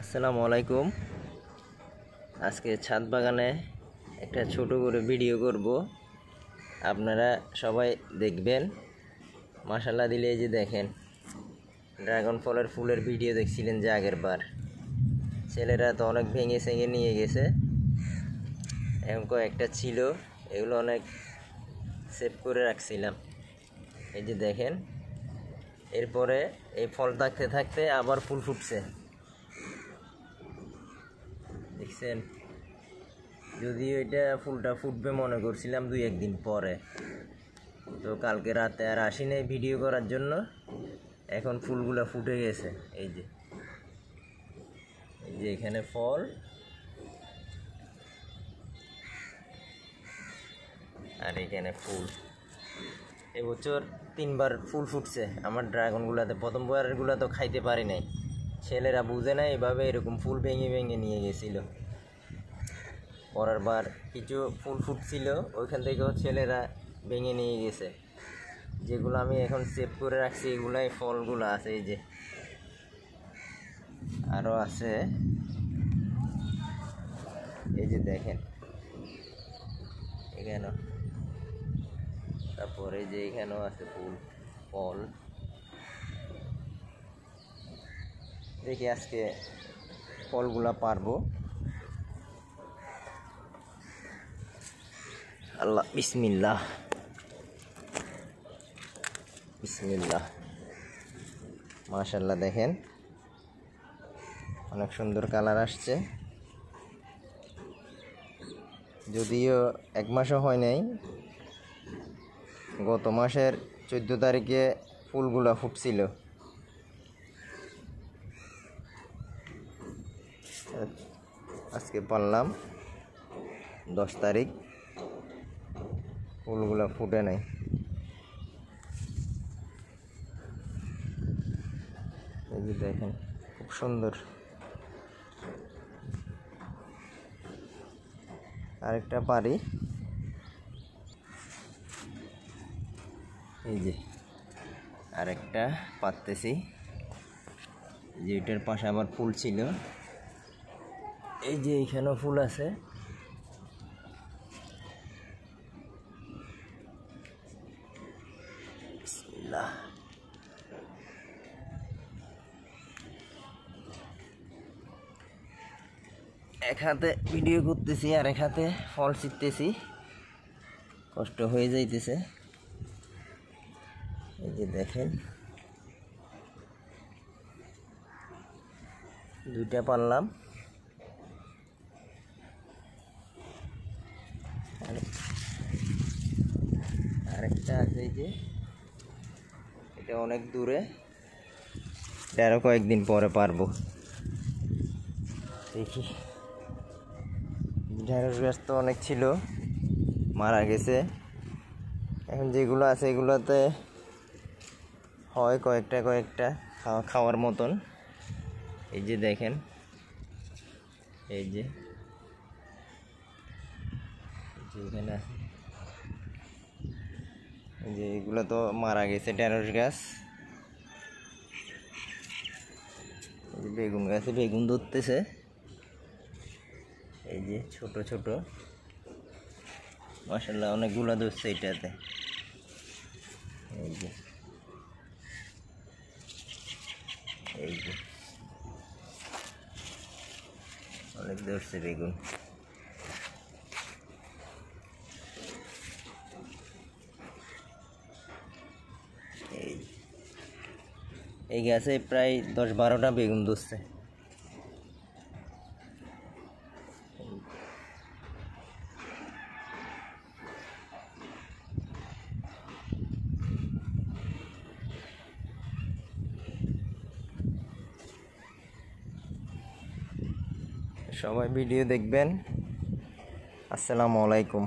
আসসালামু আলাইকুম। আজকে ছাদ বাগানে একটা ছোট করে ভিডিও করব, আপনারা সবাই দেখবেন। মাশাআল্লাহ দিলে এই যে দেখেন, ড্রাগন ফলের ফুলের ভিডিও দেখছিলেন যে আগের বার, ছেলেরা তো অনেক ভেঙে সেঙে নিয়ে গেছে। এখন কয়েকটা ছিল, এগুলো অনেক সেভ করে রাখছিলাম। এই যে দেখেন, এরপরে এই ফল থাকতে থাকতে আবার ফুল ফুটছে, দেখছেন। যদিও এটা ফুলটা ফুটবে মনে করছিলাম 2-1 দিন পরে, তো কালকে রাতে আর আসি নাই ভিডিও করার জন্য। এখন ফুলগুলা ফুটে গেছে, এই যে এখানে ফল আর এখানে ফুল। এবছর 3বার ফুল ফুটছে আমার ড্রাগনগুলাতে। প্রথম বারেরগুলা তো খাইতে পারি নাই, ছেলেরা বুঝে না, এভাবে এরকম ফুল ভেঙে ভেঙে নিয়ে গেছিল। পরের বার কিছু ফুল ফুটছিল, ওইখান থেকেও ছেলেরা ভেঙে নিয়ে গেছে। যেগুলো আমি এখন সেভ করে রাখছি, এগুলাই ফলগুলো আছে। এই যে আরও আছে, এই যে দেখেন এখানেও, তারপরে যে এখানেও আছে ফুল ফল। দেখি আজকে ফলগুলা পারবো। আল্লাহ, বিসমিল্লাহ বিসমিল্লাহ। মাশাআল্লাহ দেখেন, অনেক সুন্দর কালার আসছে। যদিও 1 মাসও হয় নাই, গত মাসের 14 তারিখে ফুলগুলা ফুটছিল। আজকে পারলাম 10 তারিখ, ফুলগুলা ফুটে নাই। এই যে দেখেন, খুব সুন্দর। আরেকটা পারি, এই যে আরেকটা পাততেছি। যে এটার পাশে আবার ফুল ছিল, এই যে এখানেও ফুল আছে। বিসমিল্লাহ। এক হাতে ভিডিও করতেছি আর এক হাতে ফল ছিঁড়তেছি, কষ্ট হয়ে যাইতেছে। এই যে দেখেন, 2টা পারলাম। আরেকটা আছে, এই যে এটা অনেক দূরে, এটা আরও কয়েকদিন পরে পারবো। দেখি, ঢেঁড়স গাছ তো অনেক ছিল, মারা গেছে। এখন যেগুলো আছে এগুলোতে হয় কয়েকটা খাওয়ার মতন। এই যে দেখেন, এই যে এখানে আছে, এই যে এগুলো তো মারা গেছে ঢেঁড়স গাছ। এই যে বেগুন গাছে বেগুন ধরতেছে, এই যে ছোট ছোট। মাশাআল্লাহ অনেকগুলো ধরছে এটাতে। এই যে অনেক ধরছে বেগুন। এই গাছে প্রায় 10-12টা বেগুন ধরছে। সবাই ভিডিও দেখবেন। আসসালামু আলাইকুম।